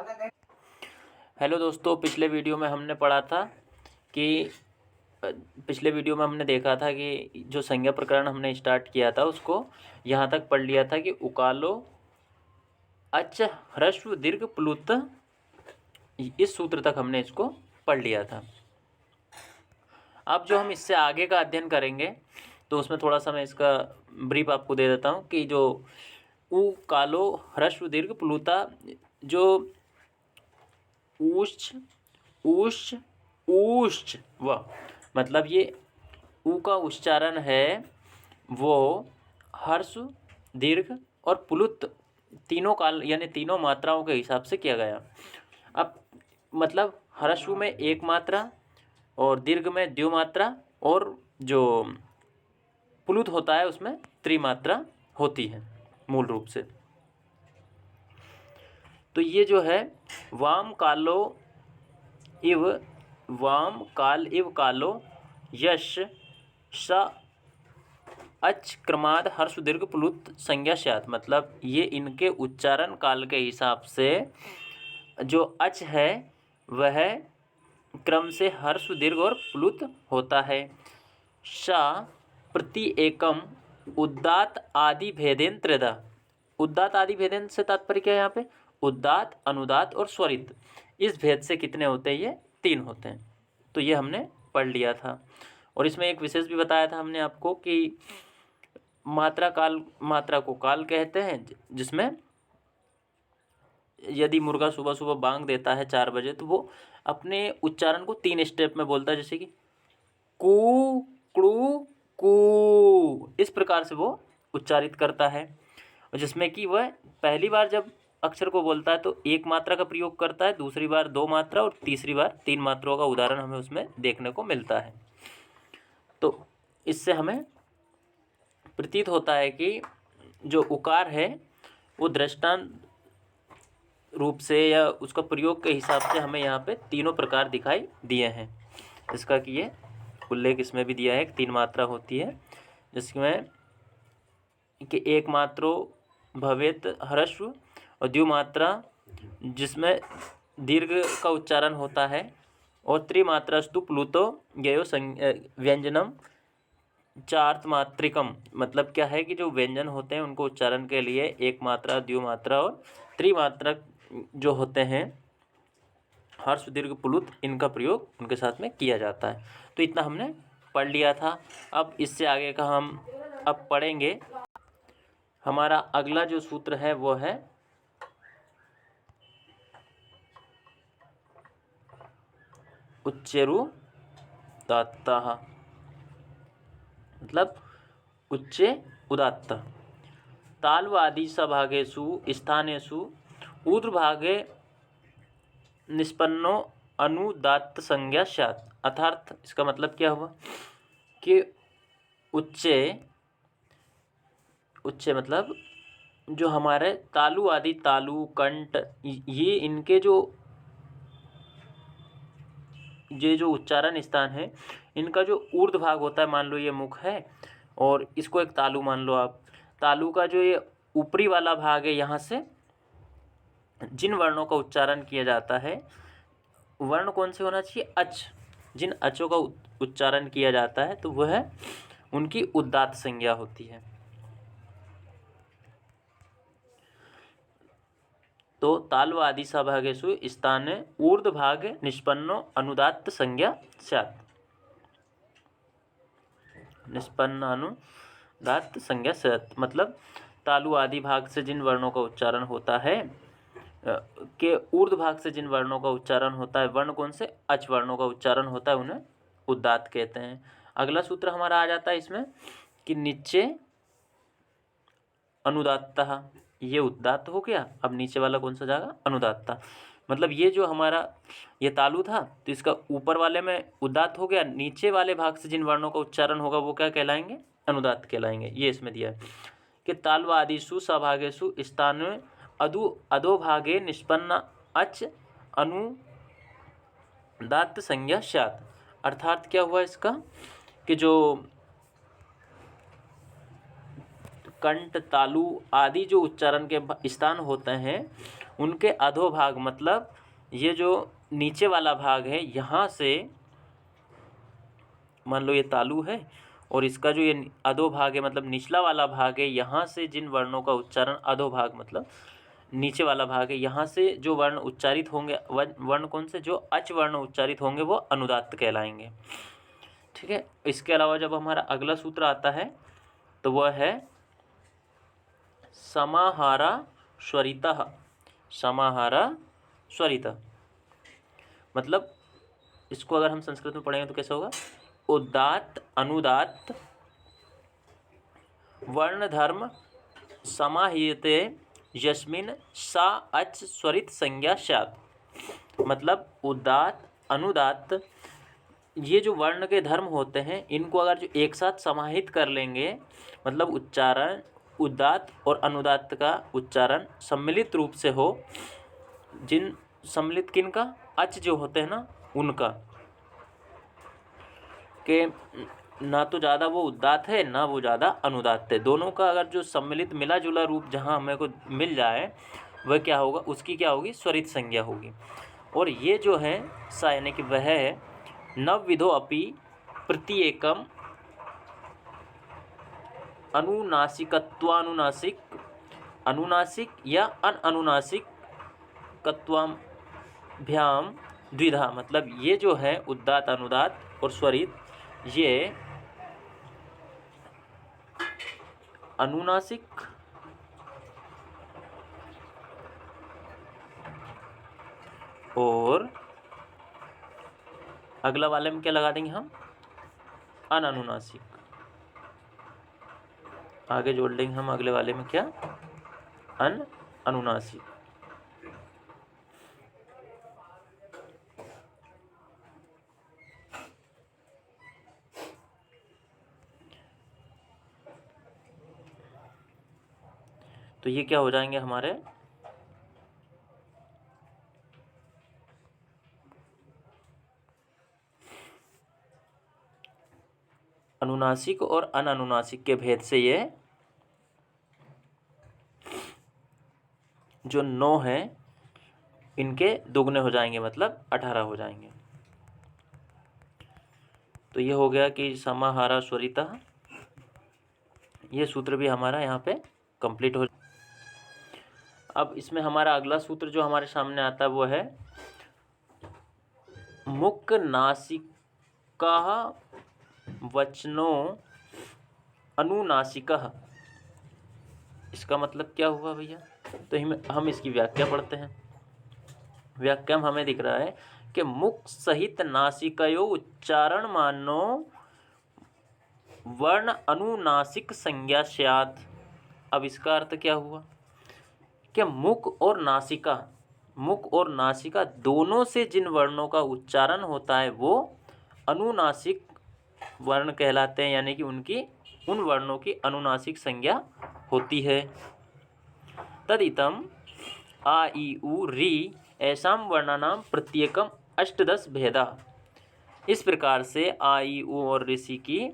Hello दोस्तों, पिछले video में हमने पढ़ा था कि पिछले वीडियो में हमने देखा था कि जो संज्ञा प्रकरण हमने स्टार्ट किया था उसको यहाँ तक पढ़ लिया था कि उकालो अच ह्रस्व दीर्घ प्लुत, इस सूत्र तक हमने इसको पढ़ लिया था। अब जो हम इससे आगे का अध्ययन करेंगे तो उसमें थोड़ा सा मैं इसका ब्रीफ आपको दे देता हूँ कि जो उ कालो ह्रस्व दीर्घ प्लुता, जो ऊष्च ऊष्च ऊष्च व, मतलब ये ऊ का उच्चारण है वो ह्रस्व दीर्घ और प्लुत तीनों काल यानी तीनों मात्राओं के हिसाब से किया गया। अब मतलब ह्रस्व में एक मात्रा और दीर्घ में द्विमात्रा और जो प्लुत होता है उसमें त्रिमात्रा होती है मूल रूप से। तो ये जो है वाम काल इव कालो यश स अच क्रमाद हर्ष दीर्घ प्लुत संज्ञा स्यात्, मतलब ये इनके उच्चारण काल के हिसाब से जो अच है वह क्रम से हर्ष दीर्घ और प्लुत होता है। सा प्रति एकम उदात्त आदि भेदेन त्रिधा। उदात्त आदि भेदेन से तात्पर्य क्या है यहाँ पे? उदात्त, अनुदात्त और स्वरित, इस भेद से कितने होते हैं? ये 3 होते हैं। तो ये हमने पढ़ लिया था। और इसमें एक विशेष भी बताया था हमने आपको कि मात्रा को काल कहते हैं, जिसमें यदि मुर्गा सुबह सुबह बांग देता है 4 बजे तो वो अपने उच्चारण को 3 स्टेप में बोलता है, जैसे कि कू क्लू कू, इस प्रकार से वो उच्चारित करता है। और जिसमें कि वह पहली बार जब अक्षर को बोलता है तो 1 मात्रा का प्रयोग करता है, दूसरी बार 2 मात्रा और तीसरी बार 3 मात्राओं का उदाहरण हमें उसमें देखने को मिलता है। तो इससे हमें प्रतीत होता है कि जो उकार है वो दृष्टांत रूप से या उसका प्रयोग के हिसाब से हमें यहाँ पे तीनों प्रकार दिखाई दिए हैं। इसका कि ये उल्लेख इसमें भी दिया है कि 3 मात्रा होती है, जिसमें कि 1 मात्रो भवेत ह्रस्व और द्विमात्रा जिसमें दीर्घ का उच्चारण होता है, और त्रिमात्रास्तु प्लुतो ययो व्यंजनम चार्थ मात्रिकम, मतलब क्या है कि जो व्यंजन होते हैं उनको उच्चारण के लिए 1 मात्रा, द्विमात्रा और त्रिमात्रक जो होते हैं हर्ष दीर्घ प्लुत, इनका प्रयोग उनके साथ में किया जाता है। तो इतना हमने पढ़ लिया था। अब इससे आगे का हम अब पढ़ेंगे। हमारा अगला जो सूत्र है वो है उच्चैरुदात्त, मतलब उच्चे उदात्त। ताल्वादि सभागेषु स्थानेषु ऊर्ध्वभागे निष्पन्नो अनुदात्त संज्ञा स्यात्। अर्थात इसका मतलब क्या हुआ कि उच्चे मतलब जो हमारे तालु आदि, तालु, कंठ, ये इनके ये जो उच्चारण स्थान है इनका जो ऊर्ध्व भाग होता है, मान लो ये मुख है और इसको एक तालु मान लो आप। तालु का जो ये ऊपरी वाला भाग है, यहाँ से जिन वर्णों का उच्चारण किया जाता है, वर्ण कौन से होना चाहिए? अच। जिन अचों का उच्चारण किया जाता है तो वह उनकी उदात्त संज्ञा होती है। तो ताल्वादि सभागेषु स्थाने ऊर्ध्वभागे निष्पन्नो अनुदात्त संज्ञा स्यात्। निष्पन्न अनुदात्त संज्ञा स्यात्, मतलब तालु आदि भाग से जिन वर्णों का उच्चारण होता है के ऊर्ध्व भाग से जिन वर्णों का उच्चारण होता है, वर्ण कौन से? अच वर्णों का उच्चारण होता है, उन्हें उदात्त कहते हैं। अगला सूत्र हमारा आ जाता है इसमें कि नीचे अनुदात्तः, ये उदात्त हो गया। अब नीचे वाला कौन सा जाएगा? अनुदात्त। मतलब ये जो हमारा ये तालु था तो इसका ऊपर वाले में उदात्त हो गया, नीचे वाले भाग से जिन वर्णों का उच्चारण होगा वो क्या कहलाएंगे? अनुदात्त कहलाएंगे। ये इसमें दिया है कि ताल्वादिषु सभागेषु स्थाने अधोभागे निष्पन्न अच अनुदात्त संज्ञा स्यात्। अर्थात क्या हुआ इसका कि जो कंठ, तालु आदि जो उच्चारण के स्थान होते हैं उनके अधोभाग मतलब ये जो नीचे वाला भाग है, यहाँ से मान लो ये तालु है और इसका जो ये अधोभाग है मतलब निचला वाला भाग है, यहाँ से जिन वर्णों का उच्चारण, अधोभाग मतलब नीचे वाला भाग है, यहाँ से जो वर्ण उच्चारित होंगे, वर्ण कौन से, जो अच वर्ण उच्चारित होंगे वो अनुदात्त कहलाएंगे। ठीक है। इसके अलावा जब हमारा अगला सूत्र आता है तो वह है समाहारा स्वरितः। समाहारा स्वरितः मतलब इसको अगर हम संस्कृत में पढ़ेंगे तो कैसा होगा, उदात्त अनुदात्त वर्ण धर्म समाह्यते यस्मिन् सा अच स्वरित संज्ञा स्यात्। मतलब उदात्त अनुदात्त ये जो वर्ण के धर्म होते हैं, इनको अगर जो एक साथ समाहित कर लेंगे, मतलब उच्चारण उदात्त और अनुदात्त का उच्चारण सम्मिलित रूप से हो, जिन सम्मिलित किन का, अच जो होते हैं ना उनका, के ना तो ज़्यादा वो उदात्त है ना वो ज़्यादा अनुदात्त है, दोनों का अगर जो सम्मिलित मिला जुला रूप जहाँ हमें को मिल जाए वह क्या होगा, उसकी क्या होगी, स्वरित संज्ञा होगी। और ये जो है सा यानी कि वह है नवविधो अपि प्रत्येकम अनुनासिकत्वानुनासिक, अनुनासिक या अनुनासिक कत्वाभ्याम द्विधा। मतलब ये जो है उदात्त अनुदात्त और स्वरित, ये अनुनासिक और अगला वाले में क्या लगा देंगे हम, अनुनासिक, आगे जोड़ लेंगे हम अगले वाले में क्या, अनुनासिक। तो ये क्या हो जाएंगे हमारे अनुनासिक और अनुनासिक के भेद से ये जो 9 है इनके दुगने हो जाएंगे, मतलब 18 हो जाएंगे। तो ये हो गया कि समाहारा स्वरितः, ये सूत्र भी हमारा यहाँ पे कंप्लीट हो। अब इसमें हमारा अगला सूत्र जो हमारे सामने आता है वो है मुक् नासिका वचनो अनुनासिकः। इसका मतलब क्या हुआ भैया, तो हम इसकी व्याख्या पढ़ते हैं। व्याख्या में हमें दिख रहा है कि मुख सहित नासिकयो उच्चारण मानो वर्ण अनुनासिक संज्ञा स्यात्। अब इसका अर्थ क्या हुआ कि मुख और नासिका दोनों से जिन वर्णों का उच्चारण होता है वो अनुनासिक वर्ण कहलाते हैं, यानी कि उन वर्णों की अनुनासिक संज्ञा होती है। तदितम आ ई उ री ऐसाम वर्णानाम प्रत्येकम 8-10 भेदा। इस प्रकार से आ ई उ और ऋषि की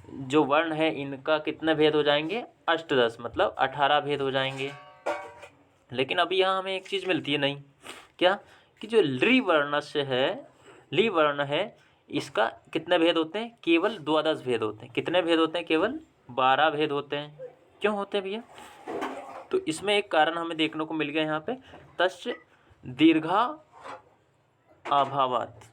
जो वर्ण है इनका कितने भेद हो जाएंगे, 8-10 मतलब 18 भेद हो जाएंगे। लेकिन अभी यहाँ हमें एक चीज़ मिलती है नहीं, क्या, कि जो ली वर्ण है इसका कितने भेद होते हैं, केवल 12 भेद होते हैं। कितने भेद होते हैं, केवल 12 भेद होते हैं। क्यों होते हैं भैया, तो इसमें एक कारण हमें देखने को मिल गया यहाँ पे, तस्य दीर्घा अभावात्,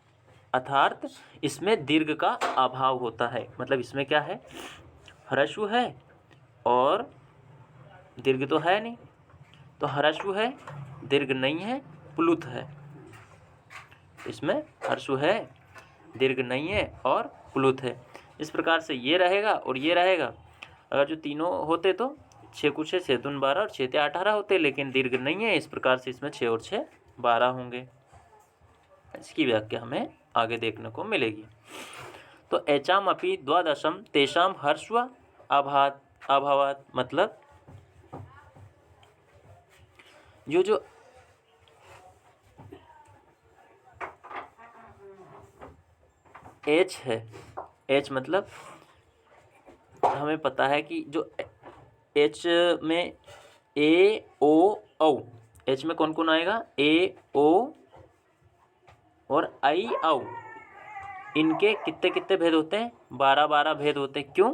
अर्थात इसमें दीर्घ का अभाव होता है। मतलब इसमें क्या है, ह्रस्व है और दीर्घ तो है नहीं, तो ह्रस्व है, दीर्घ नहीं है, प्लुत है। इसमें ह्रस्व है, दीर्घ नहीं है और प्लुत है। इस प्रकार से ये रहेगा और ये रहेगा। अगर जो तीनों होते तो 6 को 6 6 दून 12 और 6 ते 18 होते, लेकिन दीर्घ नहीं है, इस प्रकार से इसमें 6 और 6 12 होंगे। इसकी व्याख्या हमें आगे देखने को मिलेगी। तो एचाम अपि द्वादशम तेषाम ह्रस्व अभावात्, मतलब जो एच है, एच मतलब हमें पता है कि जो एच में ए ओ औ एच में कौन कौन आएगा, ए ओ और आई औ। इनके कितने कितने भेद होते हैं, 12 भेद होते हैं। क्यों?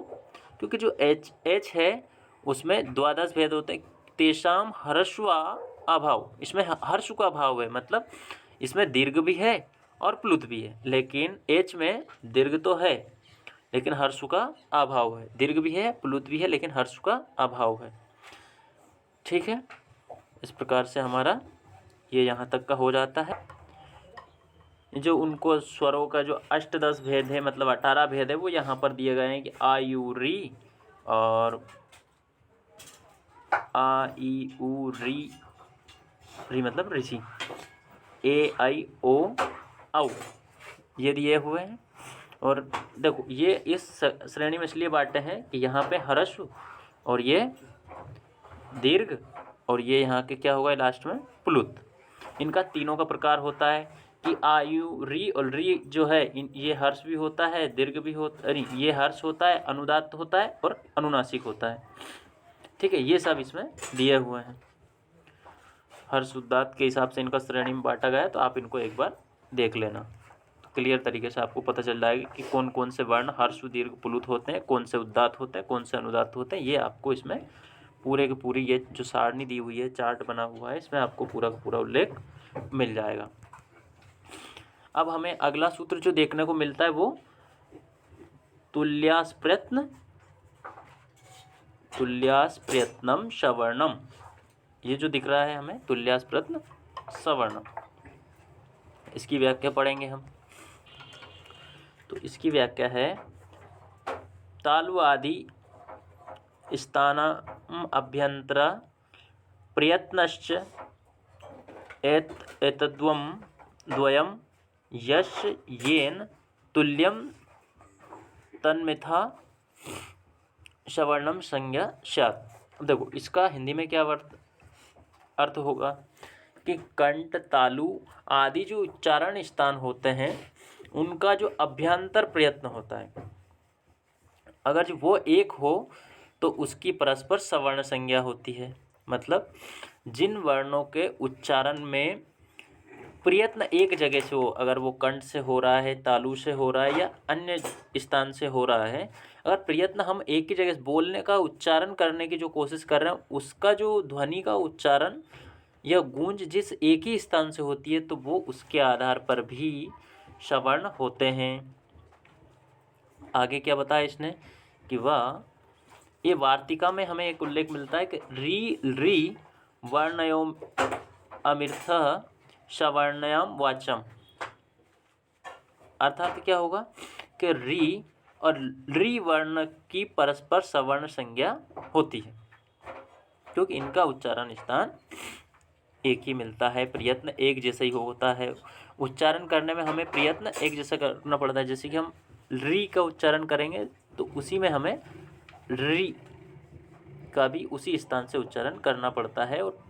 क्योंकि जो एच है उसमें द्वादश भेद होते हैं। तेषाम हर्षवा अभाव, इसमें हर्ष का अभाव है, मतलब इसमें दीर्घ भी है और प्लुत भी है। लेकिन एच में दीर्घ तो है लेकिन हर्ष का अभाव है, दीर्घ भी है प्लुत भी है लेकिन हर्ष का अभाव है। ठीक है, इस प्रकार से हमारा ये यहाँ तक का हो जाता है। जो उनको स्वरों का जो अष्टदश भेद है, मतलब 18 भेद है, वो यहाँ पर दिए गए हैं कि आ यू री और आ ई उ री, री मतलब ऋषि, ए आई ओ औ, ये दिए हुए हैं। और देखो ये इस श्रेणी में इसलिए बांटे हैं कि यहाँ पे ह्रस्व और ये दीर्घ और ये यहाँ के क्या होगा लास्ट में प्लुत। इनका तीनों का प्रकार होता है कि आयु री और री जो है ये हर्ष भी होता है, दीर्घ भी होता है, ये हर्ष होता है, अनुदात्त होता है और अनुनासिक होता है। ठीक है, ये सब इसमें दिए हुए हैं। हर्ष उदात्त के हिसाब से इनका श्रेणी में बांटा गया है, तो आप इनको एक बार देख लेना, तो क्लियर तरीके से आपको पता चल जाएगा कि कौन कौन से वर्ण हर्ष दीर्घ प्लुत होते हैं, कौन से उदात्त होते हैं, कौन से अनुदात्त होते हैं। ये आपको इसमें पूरे की पूरी ये जो सारणी दी हुई है, चार्ट बना हुआ है, इसमें आपको पूरा का पूरा उल्लेख मिल जाएगा। अब हमें अगला सूत्र जो देखने को मिलता है वो तुल्यास प्रयत्नम सवर्णम, ये जो दिख रहा है हमें तुल्यास प्रयत्न सवर्णम, इसकी व्याख्या पढ़ेंगे हम। तो इसकी व्याख्या है तालु आदि स्थानम अभ्यंतर प्रयत्नश्च एतद्वम द्वयम यश येन तुल्यम तन्मिथा सवर्णम संज्ञा स्यात्। देखो इसका हिंदी में क्या अर्थ होगा कि कंठ तालु आदि जो उच्चारण स्थान होते हैं उनका जो अभ्यंतर प्रयत्न होता है, अगर जो वो एक हो तो उसकी परस्पर सवर्ण संज्ञा होती है। मतलब जिन वर्णों के उच्चारण में प्रयत्न एक जगह से हो, अगर वो कंठ से हो रहा है, तालु से हो रहा है या अन्य स्थान से हो रहा है, अगर प्रयत्न हम एक ही जगह से बोलने का उच्चारण करने की जो कोशिश कर रहे हैं, उसका जो ध्वनि का उच्चारण या गूंज जिस एक ही स्थान से होती है तो वो उसके आधार पर भी सवर्ण होते हैं। आगे क्या बताया इसने कि वह ये वार्तिका में हमें एक उल्लेख मिलता है कि री वर्णयों अमिर्थ सवर्णयाम वाचम, अर्थात क्या होगा कि री और री वर्ण की परस्पर सवर्ण संज्ञा होती है क्योंकि इनका उच्चारण स्थान एक ही मिलता है, प्रयत्न एक जैसा ही होता है। उच्चारण करने में हमें प्रयत्न एक जैसा करना पड़ता है। जैसे कि हम री का उच्चारण करेंगे तो उसी में हमें री का भी उसी स्थान से उच्चारण करना पड़ता है और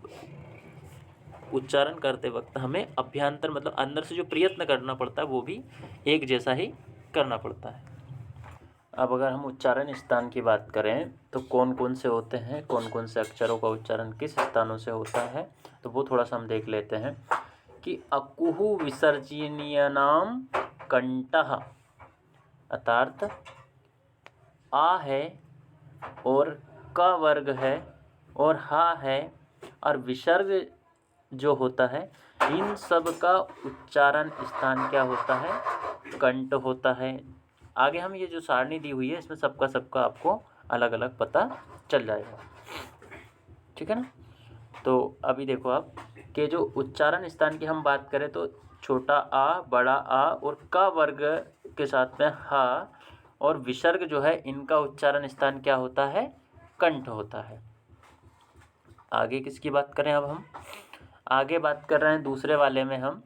उच्चारण करते वक्त हमें अभ्यंतर मतलब अंदर से जो प्रयत्न करना पड़ता है वो भी एक जैसा ही करना पड़ता है। अब अगर हम उच्चारण स्थान की बात करें तो कौन कौन से होते हैं, कौन कौन से अक्षरों का उच्चारण किस स्थानों से होता है, तो वो थोड़ा सा हम देख लेते हैं कि अकुहु विसर्जनीयनाम कंठः, अर्थात आ है और क वर्ग है और हा है और विसर्ग जो होता है, इन सब का उच्चारण स्थान क्या होता है, कंठ होता है। आगे हम ये जो सारणी दी हुई है इसमें सबका आपको अलग अलग पता चल जाएगा, ठीक है ना। तो अभी देखो आप कि जो उच्चारण स्थान की हम बात करें तो छोटा आ, बड़ा आ और क वर्ग के साथ में हा और विसर्ग जो है इनका उच्चारण स्थान क्या होता है, कंठ होता है। आगे किसकी बात करें, अब हम आगे बात कर रहे हैं दूसरे वाले में हम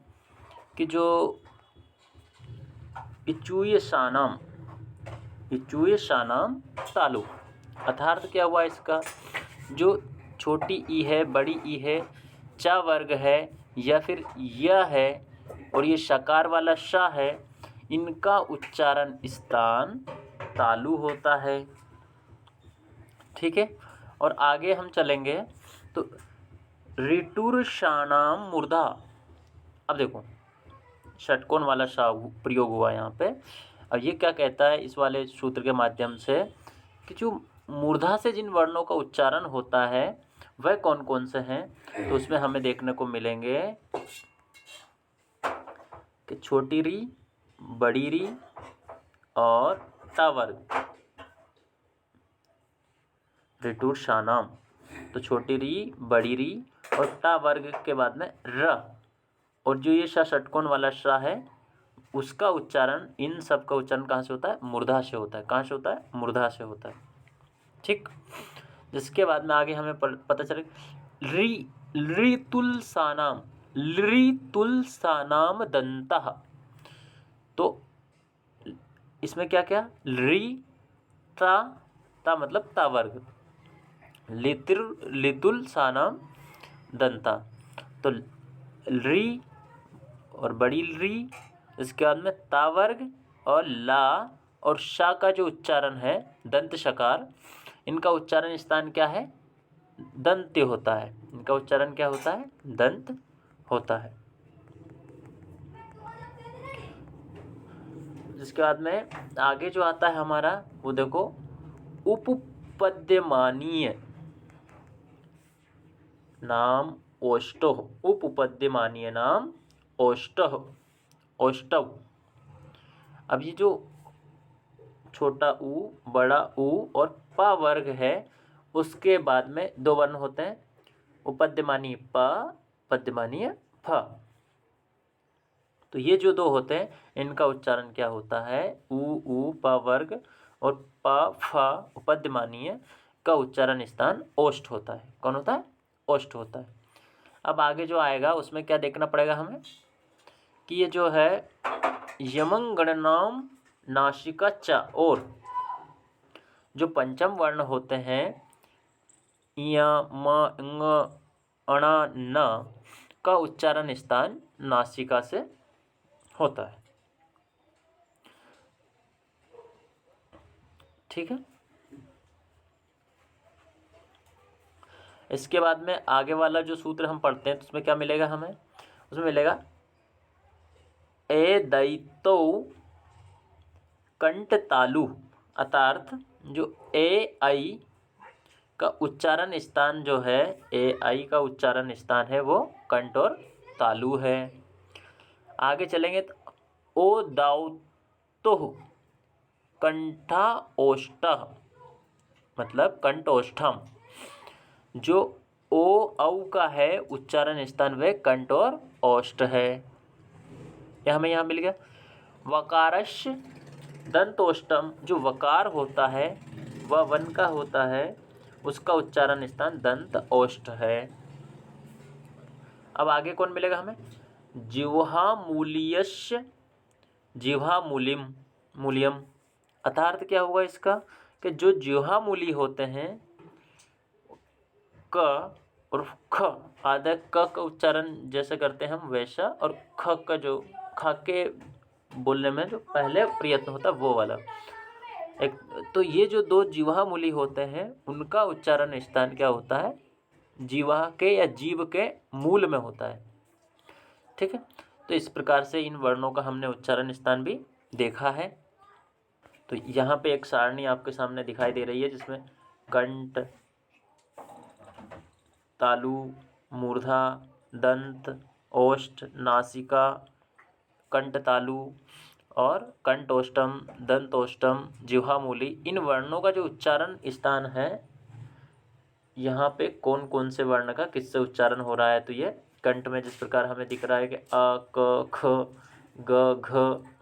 कि जो इचुय शानाम तालु, अर्थात क्या हुआ इसका, जो छोटी ई है, बड़ी ई है, चा वर्ग है या फिर य है और ये शकार वाला श है, इनका उच्चारण स्थान तालु होता है, ठीक है। और आगे हम चलेंगे तो ऋटुर्षाणाम मूर्धा। अब देखो षटकोण वाला शा प्रयोग हुआ यहाँ पे। अब ये क्या कहता है इस वाले सूत्र के माध्यम से कि जो मूर्धा से जिन वर्णों का उच्चारण होता है वह कौन कौन से हैं। तो उसमें हमें देखने को मिलेंगे कि छोटी री, बड़ी री और टा वर्ग। ऋटुर्षाणाम, तो छोटी री, बड़ी री और टा वर्ग के बाद में र। और जो ये षटकोण वाला श है उसका उच्चारण, इन सब का उच्चारण कहाँ से होता है? मूर्धा से होता है। कहाँ से होता है? मूर्धा से होता है। ठीक। जिसके बाद में आगे हमें पता चले ऋतुल्सानाम, ऋतुल्सानाम दंतः। तो इसमें क्या क्या? ता मतलब ता वर्ग, लितुल्सानाम दंता। तो री और बड़ी री, इसके बाद में ता वर्ग और ला और शा का जो उच्चारण है दंत शकार, इनका उच्चारण स्थान क्या है? दंत्य होता है। इनका उच्चारण क्या होता है? दंत होता है। जिसके बाद में आगे जो आता है हमारा वो देखो उपपद्यमानीय नाम ओष्ठः। उपपद्यमानीय नाम ओष्ठः, ओष्ठव। अब ये जो छोटा ऊ, बड़ा ऊ और पा वर्ग है उसके बाद में दो वर्ण होते हैं, उपपद्यमानीय प, पद्यमानीय फ। तो ये जो दो होते हैं इनका उच्चारण क्या होता है? ऊ प वर्ग और प फ उपपद्यमानीय का उच्चारण स्थान ओष्ठ होता है। कौन होता है? ओष्ठ होता है। अब आगे जो आएगा उसमें क्या देखना पड़ेगा हमें कि ये जो है यमंगणनाम नासिका च, और जो पंचम वर्ण होते हैं य, म, ङ, अण, न का उच्चारण स्थान नासिका से होता है। ठीक है। इसके बाद में आगे वाला जो सूत्र हम पढ़ते हैं तो उसमें क्या मिलेगा हमें? उसमें मिलेगा ए दैतो कंठ तालु, अर्थात जो ए आई का उच्चारण स्थान जो है, ए आई का उच्चारण स्थान है वो कंठ और तालु है। आगे चलेंगे तो ओ दाउतो कंठा ओष्ठः, मतलब कंठ ओष्ठम। जो ओ औ का है उच्चारण स्थान वह कंठ और ओष्ठ है। यह हमें यहाँ मिल गया। वकारस्य दंतोष्टम, जो वकार होता है वह वन का होता है, उसका उच्चारण स्थान दंत ओष्ठ है। अब आगे कौन मिलेगा हमें? जिह्वा मूल्यस्य, जिह्वा मूलिम, मूल्यम। अर्थात क्या होगा इसका कि जो जिह्वा मूली होते हैं क और ख, आधा क का उच्चारण जैसे करते हैं हम वैसा, और ख का जो ख के बोलने में जो पहले प्रयत्न होता है वो वाला एक। तो ये जो दो जिह्वा मूली होते हैं उनका उच्चारण स्थान क्या होता है? जिह्वा के या जीव के मूल में होता है। ठीक है। तो इस प्रकार से इन वर्णों का हमने उच्चारण स्थान भी देखा है। तो यहाँ पे एक सारणी आपके सामने दिखाई दे रही है जिसमें कंठ, तालु, मूर्धा, दंत, ओष्ठ, नासिका, कंठ तालु और कंठोष्टम, दंतोष्टम, जिह्वामूली, इन वर्णों का जो उच्चारण स्थान है यहाँ पे कौन कौन से वर्ण का किससे उच्चारण हो रहा है। तो ये कंठ में जिस प्रकार हमें दिख रहा है कि अ, क, ख, ग, घ,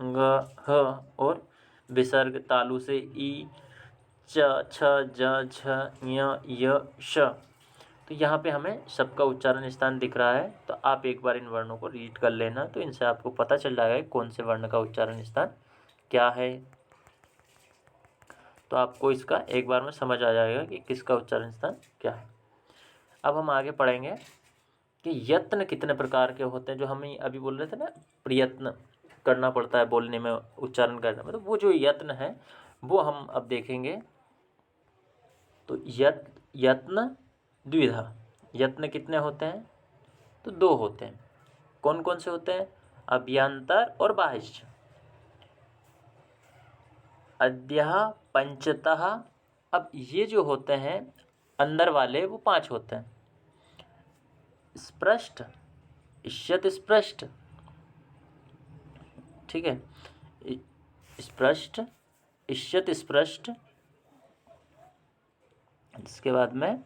ङ, ह, और विसर्ग तालु से ई, च, छ, ज, झ, ञ, य, श। तो यहाँ पे हमें सबका उच्चारण स्थान दिख रहा है। तो आप एक बार इन वर्णों को रीड कर लेना, तो इनसे आपको पता चल जाएगा कि कौन से वर्ण का उच्चारण स्थान क्या है। तो आपको इसका एक बार में समझ आ जाएगा कि किसका उच्चारण स्थान क्या है। अब हम आगे पढ़ेंगे कि यत्न कितने प्रकार के होते हैं। जो हम अभी बोल रहे थे ना, प्रयत्न करना पड़ता है बोलने में, उच्चारण करने में, तो वो जो यत्न है वो हम अब देखेंगे। तो यत्न द्विधा, यत्न कितने होते हैं? तो 2 होते हैं। कौन कौन से होते हैं? अभ्यंतर और बाह्य। अद्यः पंचतः। अब ये जो होते हैं अंदर वाले वो 5 होते हैं। स्पृष्ट, इष्यत स्पृष्ट, ठीक है, स्पृष्ट, इष्यत स्पृष्ट, इसके बाद में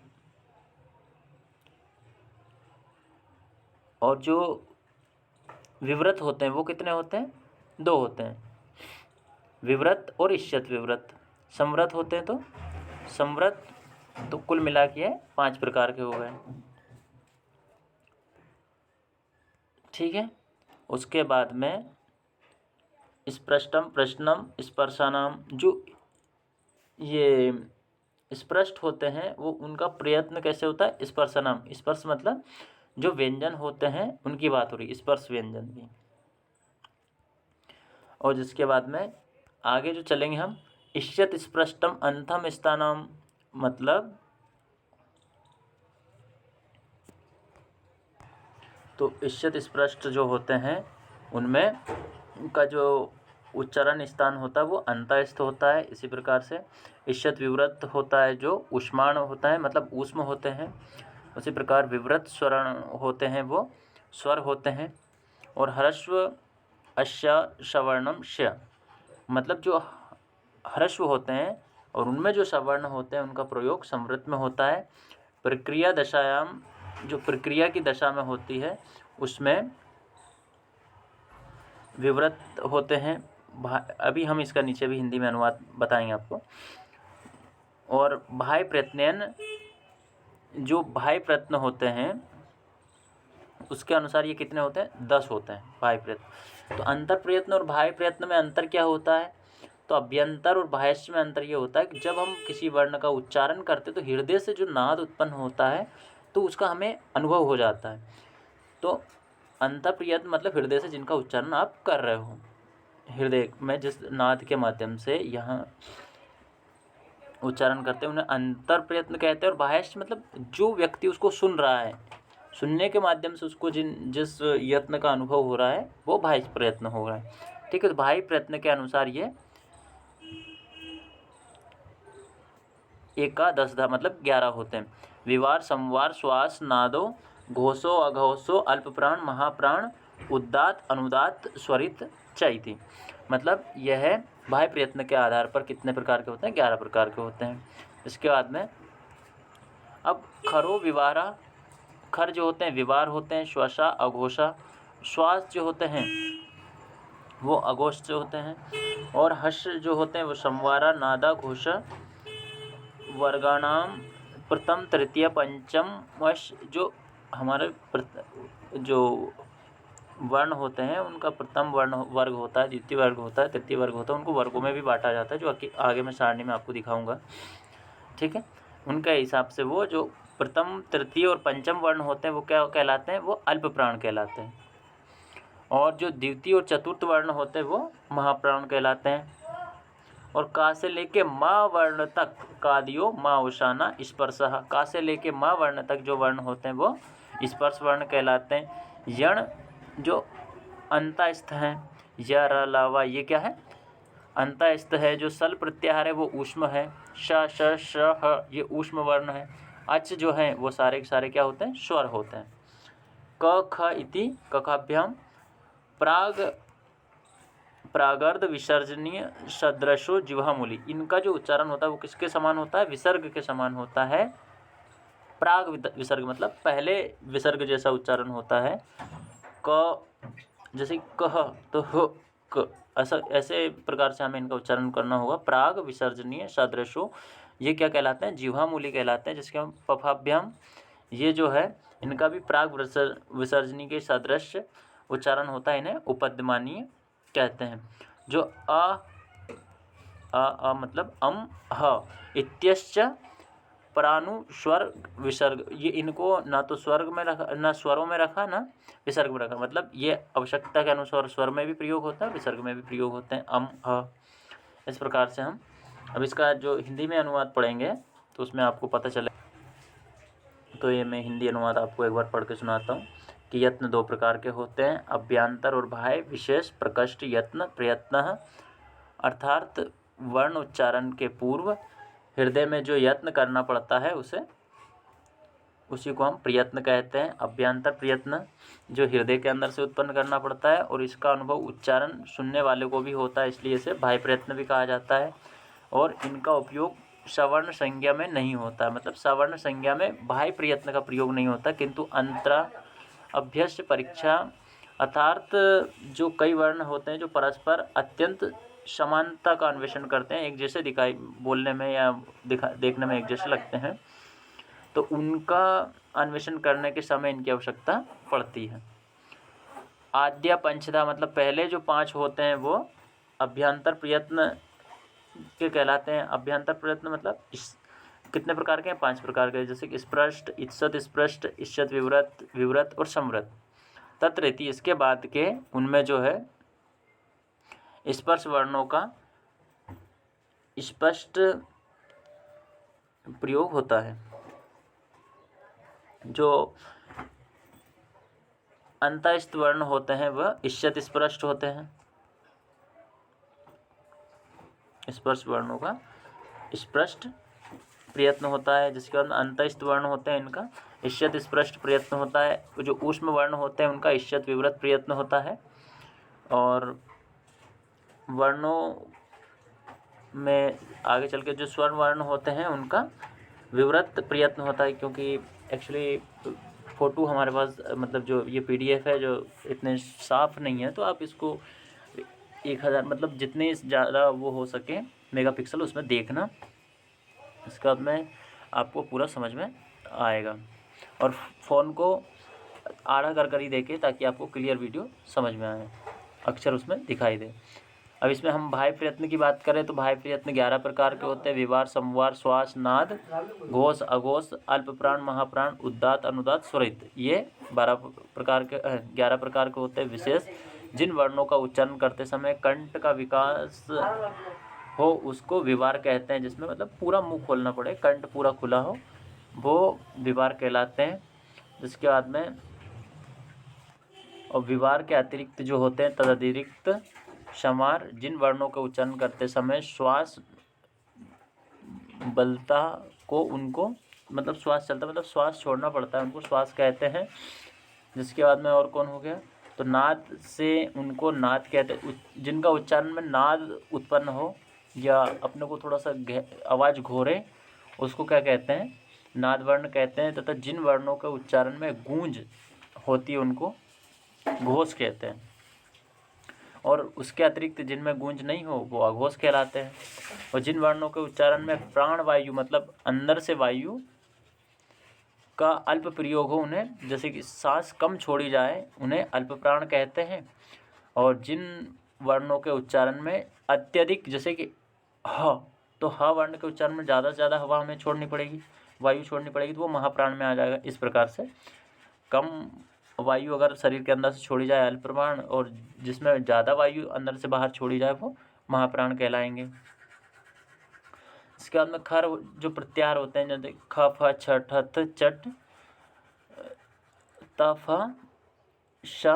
और जो विव्रत होते हैं वो कितने होते हैं? 2 होते हैं। विव्रत और इष्यत विव्रत। संव्रत होते हैं तो संव्रत, तो कुल मिला के 5 प्रकार के हो गए, ठीक है। उसके बाद में स्पृष्टम, प्रश्नम, स्पर्शानाम। जो ये स्पृष्ट होते हैं वो उनका प्रयत्न कैसे होता है? स्पर्शनाम। स्पर्श मतलब जो व्यंजन होते हैं उनकी बात हो रही, स्पर्श व्यंजन की। और जिसके बाद में आगे जो चलेंगे हम, इष्यत स्पृष्टम अंतम स्थानम, मतलब तो इष्यत स्पृष्ट जो होते हैं उनमें उनका जो उच्चारण स्थान होता है वो अंतस्थ होता है। इसी प्रकार से इष्यत विव्रत होता है जो ऊष्माण होता है, मतलब ऊष्म होते हैं। उसी प्रकार विव्रत स्वरण होते हैं वो स्वर होते हैं। और ह्रस्व अश्य सवर्णम श, मतलब जो ह्रस्व होते हैं और उनमें जो सवर्ण होते हैं उनका प्रयोग संवृत में होता है। प्रक्रिया दशायाम, जो प्रक्रिया की दशा में होती है उसमें विव्रत होते हैं। अभी हम इसका नीचे भी हिंदी में अनुवाद बताएंगे आपको। और भाई प्रयत्न, जो भाई प्रयत्न होते हैं उसके अनुसार ये कितने होते हैं? 10 होते हैं भाई प्रयत्न। तो अंतर प्रयत्न और भाई प्रयत्न में अंतर क्या होता है? तो अभ्यंतर और बाह्य में अंतर ये होता है कि जब हम किसी वर्ण का उच्चारण करते तो हृदय से जो नाद उत्पन्न होता है तो उसका हमें अनुभव हो जाता है। तो अंतर प्रयत्न मतलब हृदय से जिनका उच्चारण आप कर रहे हो, हृदय में जिस नाद के माध्यम से यहाँ उच्चारण करते हैं उन्हें अंतर प्रयत्न कहते हैं। और बाह्य मतलब जो व्यक्ति उसको सुन रहा है, सुनने के माध्यम से उसको जिस यत्न का अनुभव हो रहा है वो बाह्य प्रयत्न हो रहा है, ठीक है। तो बाह्य प्रयत्न के अनुसार ये 1 का 10 मतलब 11 होते हैं। विवार, संवार, श्वास, नादो, घोषो, अघोषो, अल्पप्राण, महाप्राण, उदात्त, अनुदात्त, स्वरित, चैती। मतलब यह बाह्य प्रयत्न के आधार पर कितने प्रकार के होते हैं? 11 प्रकार के होते हैं। इसके बाद में अब खरो विवारा, खर जो होते हैं विवार होते हैं, श्वसा, अघोषा। श्वास जो होते हैं वो अघोष जो होते हैं। और हर्ष जो होते हैं वो संवारा, नादा, घोषा। वर्गाणाम प्रथम, तृतीय, पंचम, वश, जो हमारे जो वर्ण होते हैं उनका प्रथम वर्ण वर्ग होता है, द्वितीय वर्ग होता है, तृतीय वर्ग होता है। उनको वर्गों में भी बांटा जाता है जो आगे मैं सारणी में आपको दिखाऊंगा, ठीक है। उनके हिसाब से वो जो प्रथम, तृतीय और पंचम वर्ण होते हैं वो क्या कहलाते हैं? वो अल्प प्राण कहलाते हैं। और जो द्वितीय और चतुर्थ वर्ण होते हैं वो महाप्राण कहलाते हैं। और का से लेके माँ वर्ण तक, कादियो माँ उषाना स्पर्शः, का से लेके माँ वर्ण तक जो वर्ण होते हैं वो स्पर्श वर्ण कहलाते हैं। यण जो अंतस्थ हैं, य र ल व, ये क्या है? अंतस्थ है। जो सल प्रत्याहार है वो ऊष्म है। श श श ह, ये ऊष्म वर्ण है। अच जो है वो सारे के सारे क्या होते हैं? स्वर होते हैं। क ख इति ककाभ्याम प्रागर्ध विसर्जनीय सदृशो जिह्वामूली। इनका जो उच्चारण होता है वो किसके समान होता है? विसर्ग के समान होता है। प्राग विसर्ग मतलब पहले विसर्ग जैसा उच्चारण होता है। क जैसे कह तो ह क, ऐसे प्रकार से हमें इनका उच्चारण करना होगा। प्राग विसर्जनीय सदृशो, ये क्या कहलाते हैं? जिह्वामूली कहलाते हैं। जिसके हम पफाभ्याम, ये जो है इनका भी प्राग विसर्जनी के सदृश उच्चारण होता है, इन्हें उपद्यमानीय कहते हैं। जो अ मतलब अम, ह इत्यश्च प्राणुस्वर विसर्ग, ये इनको ना तो स्वर्ग में रखा, ना स्वरों में रखा, ना विसर्ग में रखा। मतलब ये आवश्यकता के अनुसार स्वर में भी प्रयोग होता है, विसर्ग में भी प्रयोग होते हैं। अम, ह, इस प्रकार से हम अब इसका जो हिंदी में अनुवाद पढ़ेंगे तो उसमें आपको पता चले। तो ये मैं हिंदी अनुवाद आपको एक बार पढ़ के सुनाता हूँ कि यत्न दो प्रकार के होते हैं, अभ्यांतर और बाह्य। विशेष प्रकृष्ट यत्न प्रयत्न, अर्थात वर्ण उच्चारण के पूर्व हृदय में जो यत्न करना पड़ता है उसी को हम प्रयत्न कहते हैं। अभ्यांतर प्रयत्न जो हृदय के अंदर से उत्पन्न करना पड़ता है और इसका अनुभव उच्चारण सुनने वाले को भी होता है, इसलिए इसे बाह्य प्रयत्न भी कहा जाता है। और इनका उपयोग सवर्ण संज्ञा में नहीं होता, मतलब सवर्ण संज्ञा में बाह्य प्रयत्न का प्रयोग नहीं होता, किंतु अंतरा अभ्यस्त परीक्षा अर्थात जो कई वर्ण होते हैं जो परस्पर अत्यंत समानता का अन्वेषण करते हैं, एक जैसे दिखाई बोलने में या देखने में एक जैसे लगते हैं, तो उनका अन्वेषण करने के समय इनकी आवश्यकता पड़ती है। आद्या पंचधा मतलब पहले जो 5 होते हैं वो अभ्यंतर प्रयत्न के कहलाते हैं। अभ्यंतर प्रयत्न मतलब कितने प्रकार के हैं? 5 प्रकार के, जैसे कि स्पृष्ट, ईषत् स्पृष्ट, ईषत् विवृत, विवृत और संवृत। तत्रैति इसके बाद के उनमें जो है स्पर्श वर्णों का स्पष्ट प्रयोग होता है। जो अंतस्थ वर्ण होते हैं वह ईषत् स्पृष्ट होते हैं। स्पर्श वर्णों का स्पष्ट प्रयत्न होता है, जिसके बाद अंतस्थ वर्ण होते हैं इनका ईषत् स्पष्ट प्रयत्न होता है। जो ऊष्म वर्ण होते हैं उनका ईषत् विवृत प्रयत्न होता है। और वर्णों में आगे चल के जो स्वर वर्ण होते हैं उनका विवृत प्रयत्न होता है, क्योंकि एक्चुअली फ़ोटो हमारे पास मतलब जो ये PDF है जो इतने साफ़ नहीं है, तो आप इसको 1000 मतलब जितने ज़्यादा वो हो सके मेगापिक्सल उसमें देखना, इसके बाद में आपको पूरा समझ में आएगा। और फ़ोन को आड़ा कर ही देखें ताकि आपको क्लियर वीडियो समझ में आए, अक्षर उसमें दिखाई दे। अब इसमें हम बाह्य प्रयत्न की बात करें तो बाह्य प्रयत्न 11 प्रकार के होते हैं। विवार, संवार, श्वास, नाद, घोष, अघोष, अल्प प्राण, महाप्राण, उद्दात, अनुदात, स्वरित, ये 11 प्रकार के होते हैं। विशेष जिन वर्णों का उच्चारण करते समय कंठ का विकास हो उसको विवार कहते हैं, जिसमें मतलब पूरा मुंह खोलना पड़े, कंठ पूरा खुला हो, वो विवार कहलाते हैं। जिसके बाद में और विवार के अतिरिक्त जो होते हैं तदतिरिक्त समार, जिन वर्णों का उच्चारण करते समय श्वास बलता को उनको मतलब श्वास चलता मतलब श्वास छोड़ना पड़ता है, उनको श्वास कहते हैं। जिसके बाद में और कौन हो गया, तो नाद से उनको नाद कहते हैं, जिनका उच्चारण में नाद उत्पन्न हो या अपने को थोड़ा सा आवाज़ घोरे उसको क्या कहते हैं? नाद वर्ण कहते हैं। तथा जिन वर्णों के उच्चारण में गूंज होती है उनको घोष कहते हैं, और उसके अतिरिक्त जिनमें गूंज नहीं हो वो अघोष कहलाते हैं। और जिन वर्णों के उच्चारण में प्राण वायु मतलब अंदर से वायु का अल्प प्रयोग हो, उन्हें जैसे कि सांस कम छोड़ी जाए उन्हें अल्प प्राण कहते हैं। और जिन वर्णों के उच्चारण में अत्यधिक, जैसे कि ह, तो ह वर्ण के उच्चारण में ज़्यादा से ज़्यादा हवा हमें छोड़नी पड़ेगी, वायु छोड़नी पड़ेगी, तो वो महाप्राण में आ जाएगा। इस प्रकार से कम वायु अगर शरीर के अंदर से छोड़ी जाए अल्प प्राण, और जिसमें ज़्यादा वायु अंदर से बाहर छोड़ी जाए वो महाप्राण कहलाएंगे। इसके बाद में खर जो प्रत्याहार होते हैं, जैसे ख, फ, छ, ठ, थ, चट, त, फ, श,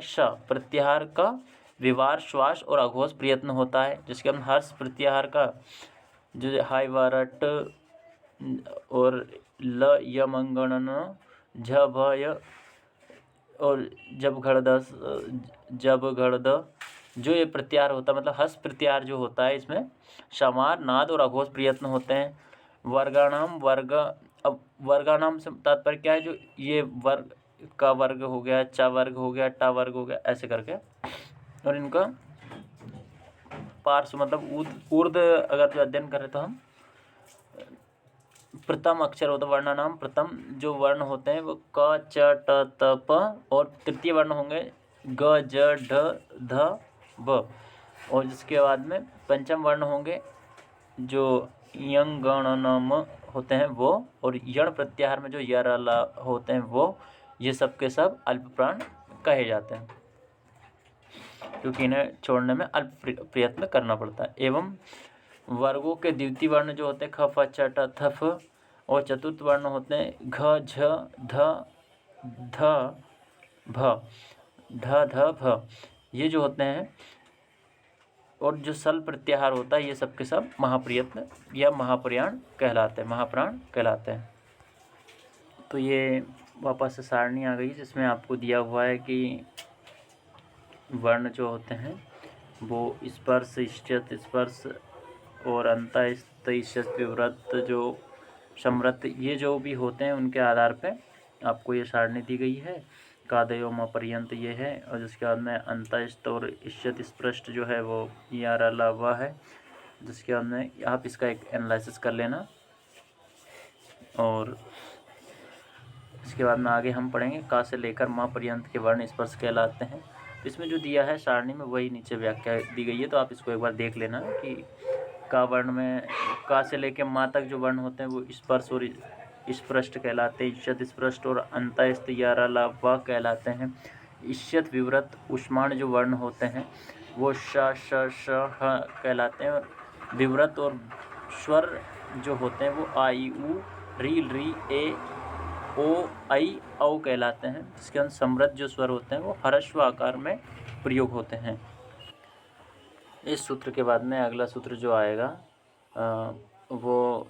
श प्रत्याहार का विवार, श्वास और अघोष प्रयत्न होता है। जिसके बाद हर्ष प्रत्याहार का जो हाय व रट और ल, य, मंगणन, झ, भ, य और जब घड़ द जो ये प्रत्याहार होता है, मतलब हस प्रत्याहार जो होता है, इसमें समार, नाद और अघोष प्रयत्न होते हैं। वर्गाणाम वर्ग, अब वर्गाणाम से तात्पर्य क्या है? जो ये वर्ग का वर्ग हो गया, चा वर्ग हो गया, टा वर्ग हो गया, ऐसे करके। और इनका पार्श्व मतलब ऊर्ध अगर जो अध्ययन करें तो हम प्रथम अक्षर होता है वर्णानाम, प्रथम जो वर्ण होते हैं वो क, च, ट, त, प, और तृतीय वर्ण होंगे ग, ज, ढ, ध, ब। और जिसके बाद में पंचम वर्ण होंगे जो यंग, गण, न, म होते हैं वो, और यण प्रत्याहार में जो यर, ल होते हैं वो, ये सब के सब अल्प प्राण कहे जाते हैं, क्योंकि इन्हें छोड़ने में अल्प प्रयत्न करना पड़ता है। एवं वर्गों के द्वितीय वर्ण जो होते हैं ख, फ, छ, ट, थ, फ, और चतुर्थ वर्ण होते हैं घ, झ, ध, ध, भ, ढ, ध, भ, ये जो होते हैं। और जो सल प्रत्याहार होता है ये सब के सब महाप्रयत्न या महाप्रयाण कहलाते हैं, महाप्राण कहलाते हैं। तो ये वापस से सारणी आ गई जिसमें आपको दिया हुआ है कि वर्ण जो होते हैं वो स्पर्श, इष्यत, स्पर्श और अंतःस्थ, इष्यत, विव्रत, जो समृत, ये जो भी होते हैं उनके आधार पे आपको ये सारणी दी गई है। कादयो म पर्यंत ये है, और जिसके बाद में अंतःस्थ और इष्यत स्पृष्ट जो है वो यार अलावा है, जिसके बाद में आप इसका एक एनालिसिस कर लेना। और इसके बाद में आगे हम पढ़ेंगे का से लेकर माँ पर्यंत के वर्ण स्पर्श कहलाते हैं। तो इसमें जो दिया है सारणी में वही नीचे व्याख्या दी गई है, तो आप इसको एक बार देख लेना कि का वर्ण में का से लेकर माँ तक जो वर्ण होते हैं वो स्पर्श और स्पृष्ट कहलाते हैं, इष्यत स्पृष्ट और अंतःस्थ यारालावा कहलाते हैं। इष्यत विव्रत उष्माण जो वर्ण होते हैं वो श, श, श, ह कहलाते हैं। और विव्रत और स्वर जो होते हैं वो आ, ई, उ, री, री, ए, ओ, आई, औ कहलाते हैं। जिसके अंदर समृद्ध जो स्वर होते हैं वो ह्रस्व आकार में प्रयोग होते हैं। इस सूत्र के बाद में अगला सूत्र जो आएगा वो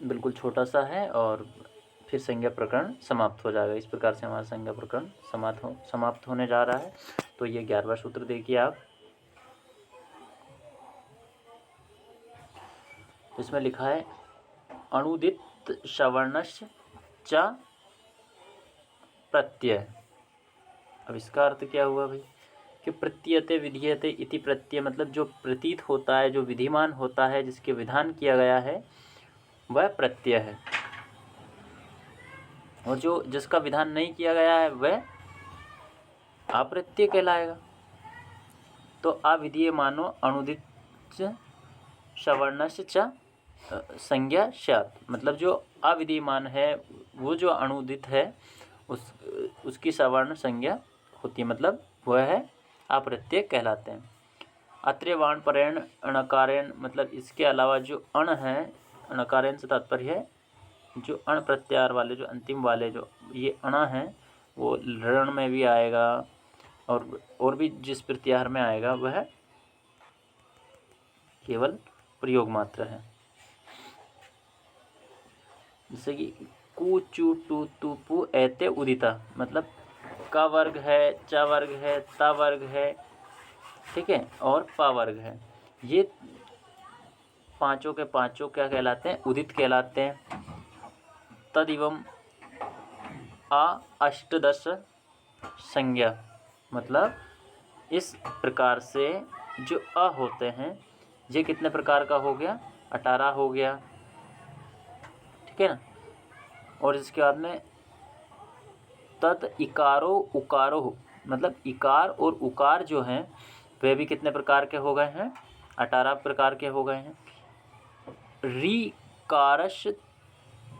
बिल्कुल छोटा सा है और फिर संज्ञा प्रकरण समाप्त हो जाएगा। इस प्रकार से हमारा संज्ञा प्रकरण समाप्त होने जा रहा है। तो ये 11वां सूत्र देखिए आप। इसमें लिखा है अणुदित सवर्णस्य च प्रत्यय। अब इसका अर्थ क्या हुआ भाई कि प्रतीयते विधीयते इति प्रत्यय, मतलब जो प्रतीत होता है, जो विधिमान होता है, जिसके विधान किया गया है वह प्रत्यय है, और जो जिसका विधान नहीं किया गया है वह अप्रत्यय कहलाएगा। तो अविधीय मानो अणुदित सवर्णस्य च संज्ञा स्यात्, मतलब जो अविधीयमान है वो जो अणुदित है उसकी सवर्ण संज्ञा होती है, मतलब वह है अप्रत्यय कहलाते हैं। अत्रे वाण परेण अणकारेण, मतलब इसके अलावा जो अण है, अणकारेण से तात्पर्य है जो अण प्रत्याहार वाले, जो अंतिम वाले जो ये अणा हैं वो ऋण में भी आएगा और भी जिस प्रत्याहार में आएगा वह केवल प्रयोग मात्र है। जैसे कि कु, चु, टू, तु, पु, ऐते उदिता, मतलब का वर्ग है, चा वर्ग है, ता वर्ग है, ठीक है, और पा वर्ग है। ये पांचों के पांचों क्या कहलाते हैं? उदित कहलाते हैं। तद एवं अष्टदश संज्ञा, मतलब इस प्रकार से जो अ होते हैं ये कितने प्रकार का हो गया? 18 हो गया, ठीक है ना। और इसके बाद में तत् इकारो उकारो, मतलब इकार और उकार जो हैं वे भी कितने प्रकार के हो गए हैं? 18 प्रकार के हो गए हैं। ऋकारश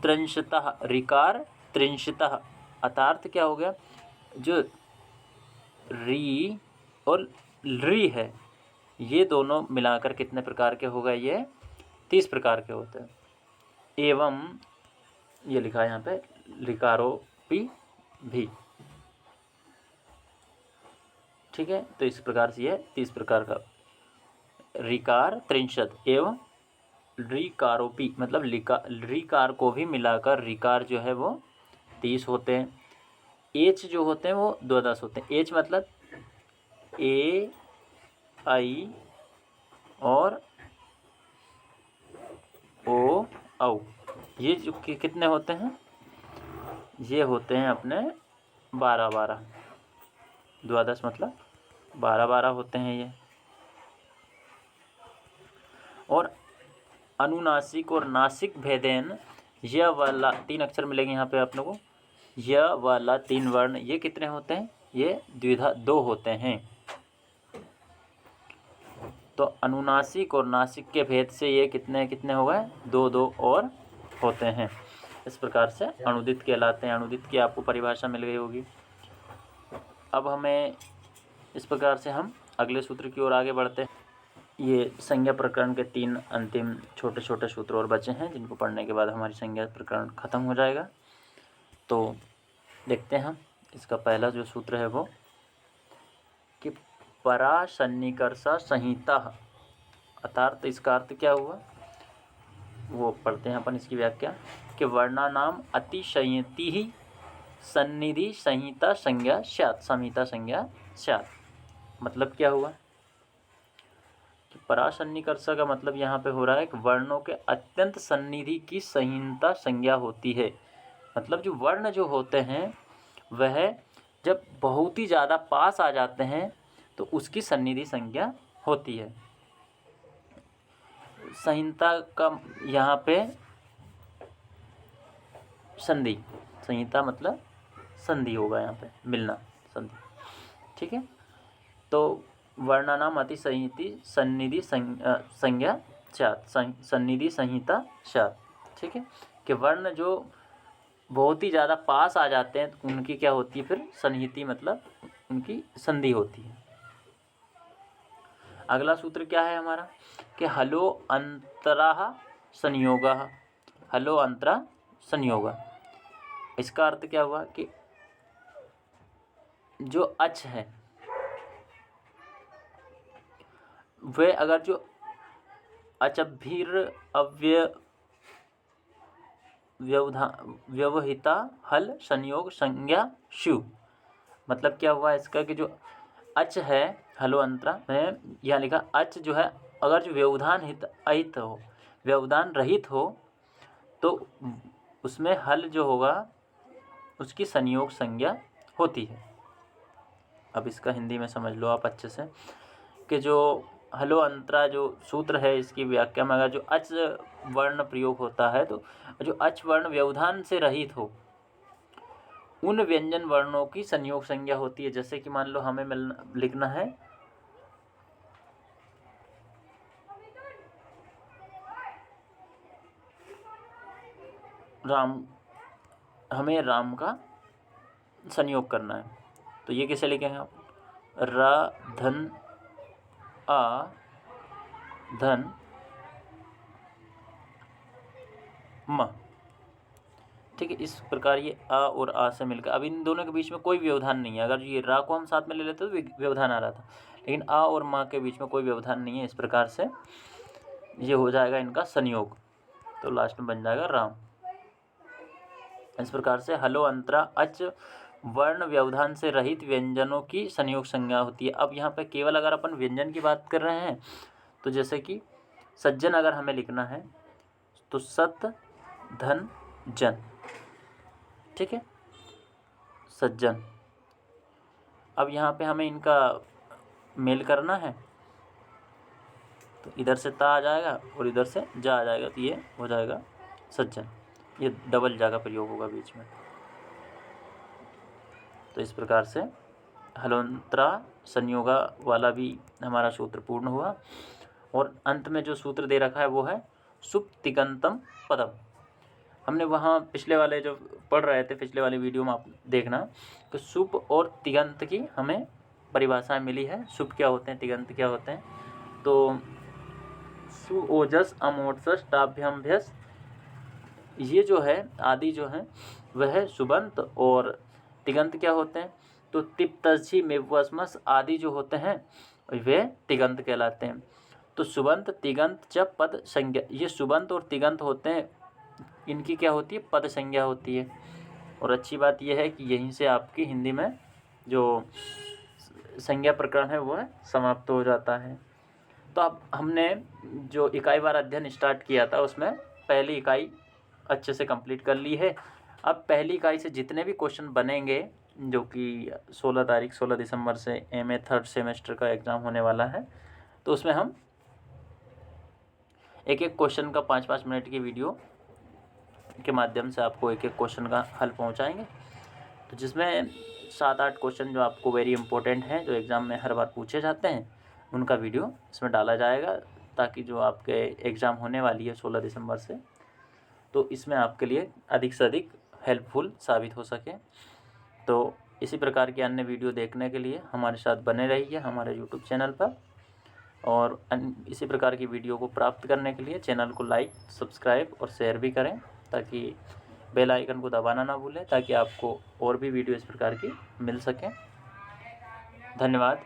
त्रिंशतः, ऋकार त्रिंशतः, अर्थात क्या हो गया? जो री और री है ये दोनों मिलाकर कितने प्रकार के हो गए? ये 30 प्रकार के होते हैं। एवं ये लिखा है यहाँ पे ऋकारोपि भी, ठीक है। तो इस प्रकार से ये 30 प्रकार का ऋकार 63 एवं ऋकारोपि, मतलब ऋकार को भी मिलाकर ऋकार जो है वो 30 होते हैं। एच जो होते हैं वो 12 होते हैं। एच मतलब ए, आई और ओ, औ, ये जो कितने होते हैं? ये होते हैं अपने 12 12 मतलब 12 होते हैं ये। और अनुनासिक और नासिक भेदेन यह वाला 3 अक्षर मिलेंगे यहाँ पे आप लोगों को। यह वाला 3 वर्ण ये कितने होते हैं? ये द्विधा 2 होते हैं। तो अनुनासिक और नासिक के भेद से ये कितने कितने हो गए? 2 2 और होते हैं। इस प्रकार से अणुदित कहलाते हैं। अणुदित की आपको परिभाषा मिल गई होगी। अब हमें इस प्रकार से हम अगले सूत्र की ओर आगे बढ़ते हैं। ये संज्ञा प्रकरण के 3 अंतिम छोटे छोटे सूत्र और बचे हैं, जिनको पढ़ने के बाद हमारी संज्ञा प्रकरण ख़त्म हो जाएगा। तो देखते हैं हम इसका पहला जो सूत्र है वो कि परा सन्निकर्ष संहिता, अर्थात इसका अर्थ क्या हुआ वो पढ़ते हैं अपन इसकी व्याख्या कि वर्णानाम अतिशयति ही सन्निधि संहिता संज्ञा स्यात्, संहिता संज्ञा स्यात्। मतलब क्या हुआ कि परासन्निकर्ष का मतलब यहाँ पे हो रहा है कि वर्णों के अत्यंत सन्निधि की संहिता संज्ञा होती है। मतलब जो वर्ण जो होते हैं वह जब बहुत ही ज़्यादा पास आ जाते हैं तो उसकी सन्निधि संज्ञा होती है। संहिता का यहाँ पे संधि, संहिता मतलब संधि होगा यहाँ पे, मिलना, संधि, ठीक है। तो वर्णानाम अति संहिति सन्निधि संज्ञा स्यात्, सन्निधि संहिता स्यात्, ठीक है। कि वर्ण जो बहुत ही ज़्यादा पास आ जाते हैं तो उनकी क्या होती है फिर सन्निहिति, मतलब उनकी संधि होती है। अगला सूत्र क्या है हमारा कि हलो अंतरा संयोगः, हलो अंतरा संयोग। इसका अर्थ क्या हुआ कि जो अच है वे अगर जो अचभीर व्यवहिता हल संयोग संज्ञा शु। मतलब क्या हुआ इसका कि जो अच है हलो अंतरा में यहाँ लिखा अच जो है अगर जो व्यवधान हित अहित हो, व्यवधान रहित हो तो उसमें हल जो होगा उसकी संयोग संज्ञा होती है। अब इसका हिंदी में समझ लो आप अच्छे से कि जो हलो अंतरा जो सूत्र है इसकी व्याख्या में अगर जो अच वर्ण प्रयोग होता है तो जो अच वर्ण व्यवधान से रहित हो उन व्यंजन वर्णों की संयोग संज्ञा होती है। जैसे कि मान लो हमें लिखना है राम, हमें राम का संयोग करना है तो ये कैसे लिखेंगे आप, रा धन आ धन म, ठीक है। इस प्रकार ये आ और आ से मिलकर, अब इन दोनों के बीच में कोई व्यवधान नहीं है। अगर ये रा को हम साथ में ले लेते तो व्यवधान आ रहा था, लेकिन आ और मा के बीच में कोई व्यवधान नहीं है। इस प्रकार से ये हो जाएगा इनका संयोग, तो लास्ट में बन जाएगा राम। इस प्रकार से हलो अंतरा अच वर्ण व्यवधान से रहित व्यंजनों की संयोग संज्ञा होती है। अब यहाँ पे केवल अगर अपन व्यंजन की बात कर रहे हैं तो जैसे कि सज्जन अगर हमें लिखना है तो सत धन जन, ठीक है, सज्जन। अब यहाँ पे हमें इनका मेल करना है तो इधर से ता आ जाएगा और इधर से जा आ जाएगा, तो ये हो जाएगा सज्जन। ये डबल जा का प्रयोग होगा बीच में। तो इस प्रकार से हलोंतरा संयोगा वाला भी हमारा सूत्र पूर्ण हुआ। और अंत में जो सूत्र दे रखा है वो है सुप तिगंतम पदम। हमने वहाँ पिछले वाले जो पढ़ रहे थे, पिछले वाले वीडियो में आप देखना कि सुप और तिगंत की हमें परिभाषाएं मिली है। सुप क्या होते हैं, तिगंत क्या होते हैं। तो सु ओजस अमोर्सस टाभ्यम्भ्यस, ये जो है आदि जो है वह सुबंत, और तिगंत क्या होते हैं तो तिप्तझी मेवस्मस आदि जो होते हैं वे तिगंत कहलाते हैं। तो सुबंत तिगंत च पद संज्ञा, ये सुबंत और तिगंत होते हैं, इनकी क्या होती है पद संज्ञा होती है। और अच्छी बात यह है कि यहीं से आपकी हिंदी में जो संज्ञा प्रकरण है वो समाप्त हो जाता है। तो अब हमने जो इकाई वार अध्ययन स्टार्ट किया था उसमें पहली इकाई अच्छे से कंप्लीट कर ली है। अब पहली इकाई से जितने भी क्वेश्चन बनेंगे, जो कि 16 दिसंबर से MA 3rd सेमेस्टर का एग्ज़ाम होने वाला है, तो उसमें हम एक एक क्वेश्चन का 5-5 मिनट की वीडियो के माध्यम से आपको एक एक क्वेश्चन का हल पहुंचाएंगे। तो जिसमें 7-8 क्वेश्चन जो आपको वेरी इंपॉर्टेंट हैं, जो एग्ज़ाम में हर बार पूछे जाते हैं, उनका वीडियो इसमें डाला जाएगा, ताकि जो आपके एग्ज़ाम होने वाली है 16 दिसंबर से, तो इसमें आपके लिए अधिक से अधिक हेल्पफुल साबित हो सके। तो इसी प्रकार की अन्य वीडियो देखने के लिए हमारे साथ बने रहिए हमारे YouTube चैनल पर। और इसी प्रकार की वीडियो को प्राप्त करने के लिए चैनल को लाइक, सब्सक्राइब और शेयर भी करें, ताकि बेल आइकन को दबाना ना भूलें, ताकि आपको और भी वीडियो इस प्रकार की मिल सकें। धन्यवाद।